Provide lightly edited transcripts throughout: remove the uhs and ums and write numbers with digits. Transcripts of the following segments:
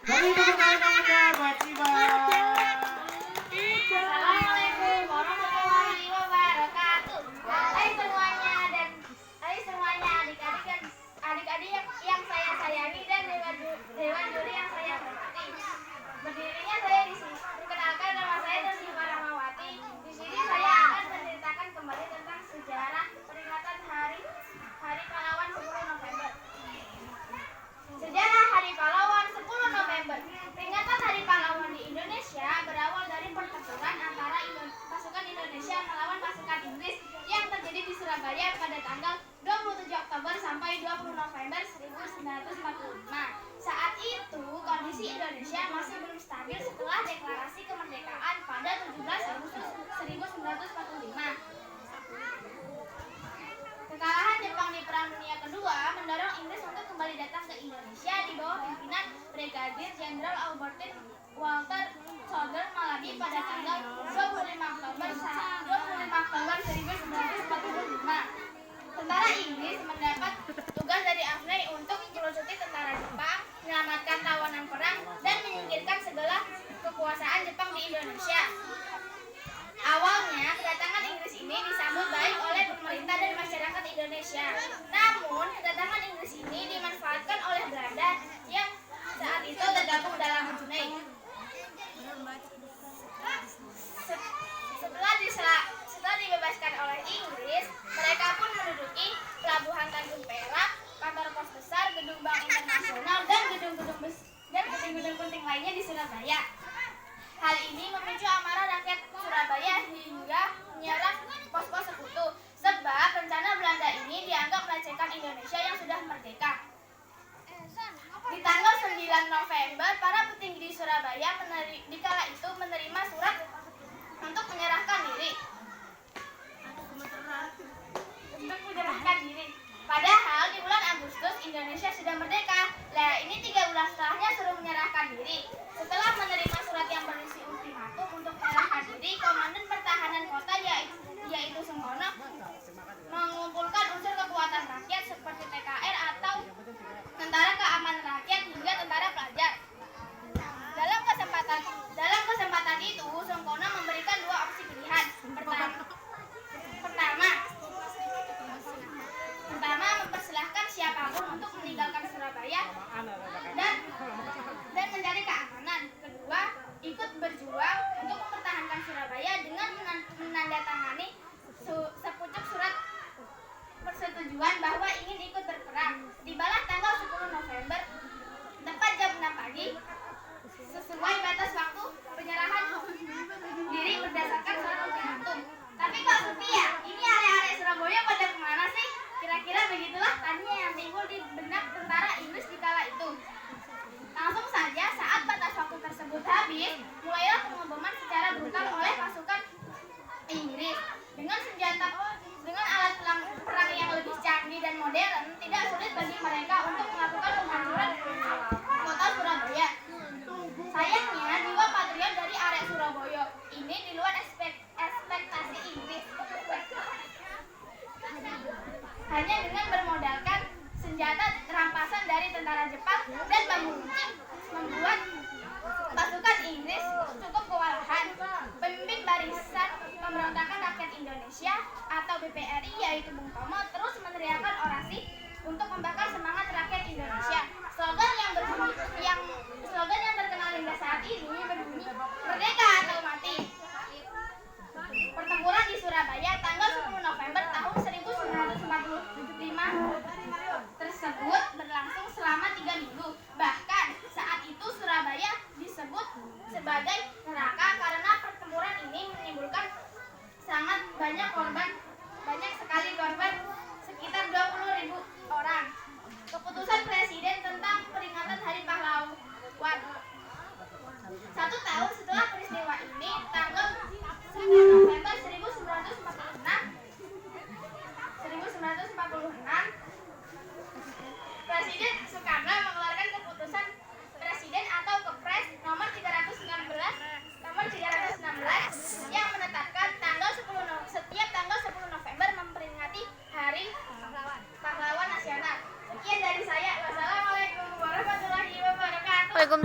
Beri tepuk tangan yang meriah buat Siva. Assalamualaikum warahmatullahi wabarakatuh. Hai semuanya adik-adik yang saya sayangi dan dewan juri yang saya hormati. Berdirinya saya di sini. Perkenalkan, nama saya Siva Rahmawati. Di sini saya akan menceritakan kembali tentang sejarah peringatan Hari Pahlawan 10 November. Sejarah Hari Pahlawan 10 November. Peringatan Hari Pahlawan di Indonesia berawal dari pertempuran antara pasukan Indonesia melawan pasukan Inggris yang terjadi di Surabaya pada tanggal 27 Oktober sampai 20 November 1945. Saat itu kondisi Indonesia masih belum stabil setelah deklarasi kemerdekaan pada 17 Agustus 1945. Kekalahan Jepang di Perang Dunia Kedua mendorong Inggris untuk kembali datang ke Indonesia di bawah pimpinan Brigadir Jenderal Albertin Walter Sodern Maladi pada tanggal 25 Oktober 1945. Tentara Inggris mendapat tugas dari Avney untuk melucuti tentara Jepang, menyelamatkan tawanan perang, dan menyingkirkan segala kekuasaan Jepang di Indonesia. Awalnya, kedatangan Inggris ini disambut baik oleh pemerintah dan masyarakat Indonesia. Namun, kedatangan Inggris ini dimanfaatkan oleh Belanda yang saat itu tergabung dalam Brunei. Setelah dibebaskan oleh Inggris, mereka pun menduduki pelabuhan Tanjung Perak, kantor pos besar, gedung bank internasional, dan gedung-gedung penting lainnya di Surabaya. Hal ini memicu amarah rakyat Surabaya hingga menyerang pos-pos sekutu, sebab rencana Belanda ini dianggap melecehkan Indonesia yang sudah merdeka. Di tanggal 9 November, para petinggi di Surabaya di kala itu menerima surat untuk menyerahkan diri. Padahal di bulan Agustus Indonesia sudah merdeka. Lah, ini 3 bulan setelahnya suruh menyerahkan diri. Setelah menerima surat yang berisi ultimatum untuk menyerahkan diri, Komandan Pertahanan Kota yaitu Sungkono mengumpulkan unsur kekuatan rakyat seperti TKR atau Tentara Keamanan Rakyat hingga tentara pelajar. Dalam kesempatan itu, Sungkono memberikan 2 opsi pilihan. Pertama, mempersilahkan siapapun untuk meninggalkan Surabaya dan mencari keamanan. Kedua, ikut berjuang untuk mempertahankan Surabaya dengan menandatangani sepucuk surat persetujuan bahwa ingin ikut berperang. Tibalah tanggal 10 November, tepat jam 6 pagi, sesuai batas waktu penyerahan diri berdasarkan surat ultimatum. Tapi kok sepi ya? Ini area-area Surabaya pada kemana sih? Kira-kira begitulah tanya yang timbul di benak tentara Inggris di kala itu. Langsung saja saat batas waktu tersebut habis, mulailah pengeboman secara brutal oleh pasukan Inggris. Dengan alat perang yang lebih canggih dan modern, tidak sulit bagi mereka untuk melakukan penghancuran kota Surabaya. Sayangnya, jiwa patriot dari area Surabaya ini di luar ekspektasi Inggris. Hanya dengan bermodalkan senjata rampasan dari tentara Jepang dan bambu runcing, membuat pasukan Inggris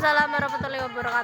Waalaikumsalam warahmatullahi wabarakatuh.